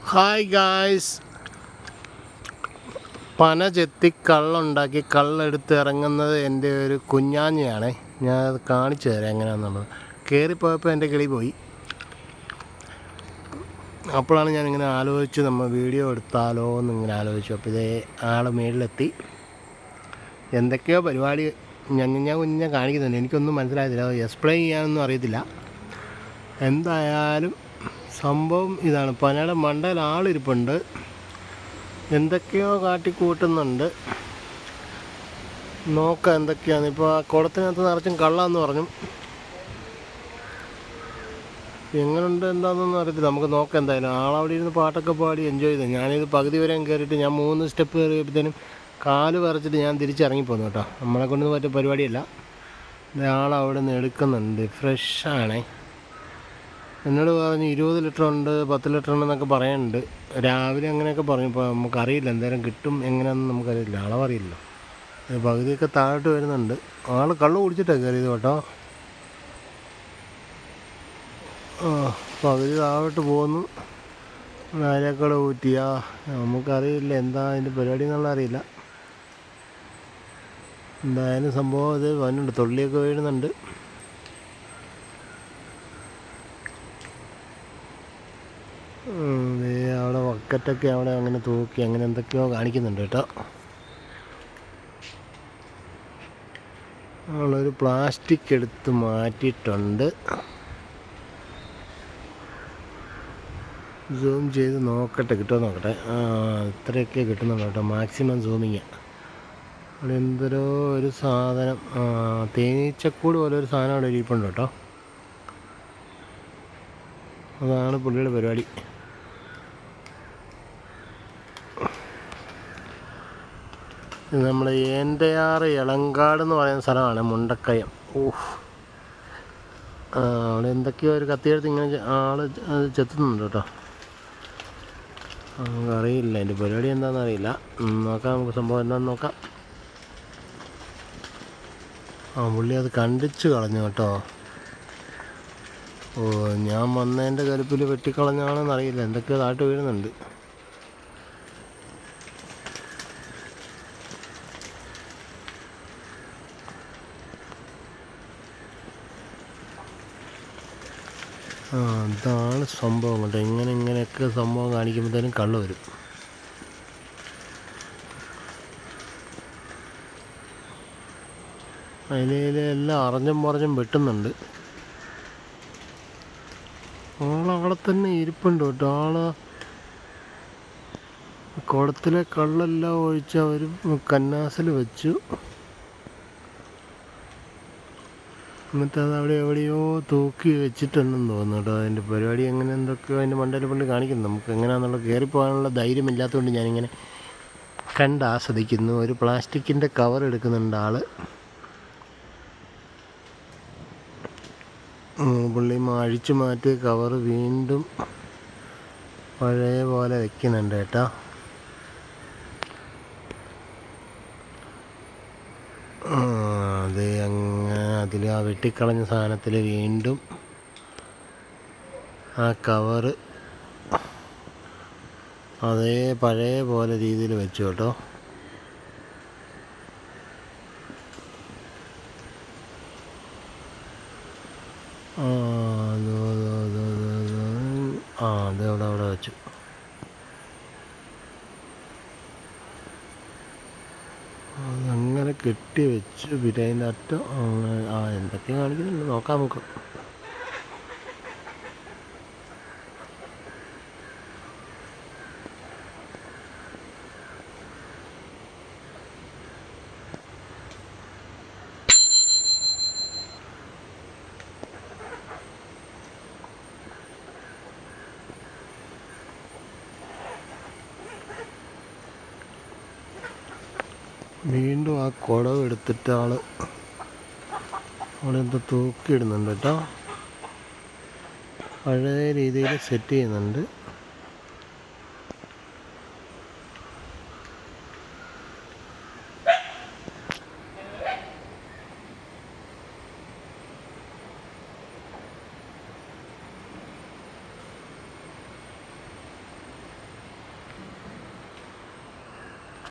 Hi guys, പന ചെത്തി കള്ളുണ്ടാക്കി കള്ളെടുത്ത് ഇറങ്ങുന്നത് എൻ്റെ ഒരു കുഞ്ഞാഞ്ഞയാണ്. ഞാനത് കാണിച്ചു തരാം എങ്ങനെയാണെന്നുള്ളത്. കയറിപ്പോയപ്പോൾ എൻ്റെ കിളി പോയി. അപ്പോഴാണ് ഞാനിങ്ങനെ ആലോചിച്ച് നമ്മൾ വീഡിയോ എടുത്താലോ എന്നിങ്ങനെ ആലോചിച്ചു. അപ്പോൾ ഇതേ ആൾ മേളിലെത്തി. എന്തൊക്കെയോ പരിപാടി കുഞ്ഞ കാണിക്കുന്നുണ്ട്. എനിക്കൊന്നും മനസ്സിലായതില്ല, എക്സ്പ്ലെയിൻ ചെയ്യാനൊന്നും അറിയത്തില്ല. എന്തായാലും സംഭവം ഇതാണ്. പനയുടെ മണ്ടയിൽ ആളിരിപ്പുണ്ട്, എന്തൊക്കെയോ കാട്ടിക്കൂട്ടുന്നുണ്ട്. നോക്കാം എന്തൊക്കെയാണ്. ഇപ്പോൾ ആ കുളത്തിനകത്ത് നിറച്ചും കള്ളാന്ന് പറഞ്ഞു. എങ്ങനെയുണ്ട് എന്താണെന്നൊന്നും അറിയത്തില്ല, നമുക്ക് നോക്കാം. എന്തായാലും ആളവിടെ ഇരുന്ന് പാട്ടൊക്കെ പാടി എൻജോയ് ചെയ്തു. ഞാനിത് പകുതി വരെ കയറിയിട്ട് ഞാൻ 3 സ്റ്റെപ്പ് കയറിയപ്പോഴത്തേനും കാല് വരച്ചിട്ട് ഞാൻ തിരിച്ചിറങ്ങിപ്പോന്നു കേട്ടോ. നമ്മളെ കൊണ്ടൊന്നും പറ്റിയ പരിപാടിയല്ല. ആളവിടെ നിന്ന് എടുക്കുന്നുണ്ട്, ഫ്രഷാണേ. എന്നോട് പറഞ്ഞു 20 ലിറ്റർ ഉണ്ട്, 10 ലിറ്റർ ഉണ്ടെന്നൊക്കെ പറയുന്നുണ്ട്. രാവിലെ അങ്ങനെയൊക്കെ പറഞ്ഞു. ഇപ്പോൾ നമുക്കറിയില്ല എന്തായാലും കിട്ടും എങ്ങനെയാണെന്ന് നമുക്കറിയില്ല, അളവറിയില്ല. പകുതിയൊക്കെ താഴോട്ട് വരുന്നുണ്ട്. ആൾ കള്ള് കുടിച്ചിട്ടാണ് കയറിയത് കേട്ടോ. പകുതി താഴോട്ട് പോകുന്നു. അതിനേക്കൂടെ ഊറ്റിയാ നമുക്കറിയില്ല എന്താ അതിൻ്റെ പരിപാടി എന്നുള്ള അറിയില്ല. എന്തായാലും സംഭവം ഇത് വന്നുണ്ട്, തൊള്ളിയൊക്കെ വീഴുന്നുണ്ട്. അവിടെ ബക്കറ്റൊക്കെ അവിടെ അങ്ങനെ തൂക്കി അങ്ങനെ എന്തൊക്കെയോ കാണിക്കുന്നുണ്ട് കേട്ടോ. അവളൊരു പ്ലാസ്റ്റിക് എടുത്ത് മാറ്റിയിട്ടുണ്ട്. സൂം ചെയ്ത് നോക്കട്ടെ, കിട്ടുമോ നോക്കട്ടെ. ഇത്രയൊക്കെ കിട്ടുന്നുള്ളൂ കേട്ടോ, മാക്സിമം സൂമിങ്. അവിടെ എന്തോരോ ഒരു സാധനം, തേനീച്ചക്കൂട് പോലെ ഒരു സാധനം അവിടെ ഇരിപ്പുണ്ട് കേട്ടോ. അതാണ് പുള്ളിയുടെ പരിപാടി. ഇത് നമ്മൾ ഏന്തയാറ് എളങ്കാട് എന്ന് പറയുന്ന സ്ഥലമാണ്, മുണ്ടക്കയം. അവിടെ എന്തൊക്കെയോ ഒരു കത്തിയെടുത്ത് ഇങ്ങനെ ആള് അത് ചെത്തുന്നുണ്ട് കേട്ടോ. നമുക്കറിയില്ല അതിൻ്റെ പരിപാടി എന്താണെന്ന് അറിയില്ല. നോക്കാം, നമുക്ക് സംഭവം എന്താണെന്ന് നോക്കാം. പുള്ളി അത് കണ്ടിച്ച് കളഞ്ഞു കേട്ടോ. ഞാൻ വന്നതിൻ്റെ കരുപ്പിൽ വെട്ടിക്കളഞ്ഞാണെന്ന് അറിയില്ല, എന്തൊക്കെയോ താട്ട് വീഴുന്നുണ്ട്. അതാണ് സംഭവം കേട്ടോ. ഇങ്ങനെയൊക്കെ സംഭവം കാണിക്കുമ്പോഴത്തേനും കള്ള് വരും. അതിലെല്ലാം അറിഞ്ഞും പറഞ്ഞും വെട്ടുന്നുണ്ട്. ആളവിടെ തന്നെ ഇരിപ്പുണ്ട് കേട്ടോ. ആള് കുളത്തിലെ കള്ളെല്ലാം ഒഴിച്ച് അവർ കന്നാസിൽ വെച്ചു. എന്നിട്ട് അത് അവിടെ എവിടെയോ തൂക്കി വെച്ചിട്ടുണ്ടെന്ന് തോന്നുന്നു കേട്ടോ. അതിൻ്റെ പരിപാടി എങ്ങനെ എന്തൊക്കെയോ അതിൻ്റെ മണ്ടയിൽ കൊണ്ട് കാണിക്കുന്നു. നമുക്ക് എങ്ങനെയാണെന്നുള്ള കയറിപ്പോകാനുള്ള ധൈര്യമില്ലാത്തതുകൊണ്ട് ഞാനിങ്ങനെ ആസ്വദിക്കുന്നു. ഒരു പ്ലാസ്റ്റിക്കിൻ്റെ കവർ എടുക്കുന്നുണ്ട് ആൾ. പുള്ളി അഴിച്ചു മാറ്റിയ കവർ വീണ്ടും പഴയ പോലെ വെക്കുന്നുണ്ട് കേട്ടോ. അത് അങ്ങനെ അതിൽ ആ വെട്ടിക്കളഞ്ഞ സാധനത്തിൽ വീണ്ടും ആ കവറ് അതേ പഴയ പോലെ രീതിയിൽ വെച്ചു കേട്ടോ. അത് അവിടെ വെച്ചു. അതങ്ങനെ കെട്ടി വെച്ച് പിന്നെ അതിൻ്റെ അറ്റം എന്തൊക്കെ കാണിക്കുന്നുണ്ട് നോക്കാം നമുക്ക്. വീണ്ടും ആ കുടവ് എടുത്തിട്ട് ആളെന്തോ തൂക്കിയിടുന്നുണ്ട് കേട്ടോ. പഴയ രീതിയിൽ സെറ്റ് ചെയ്യുന്നുണ്ട്.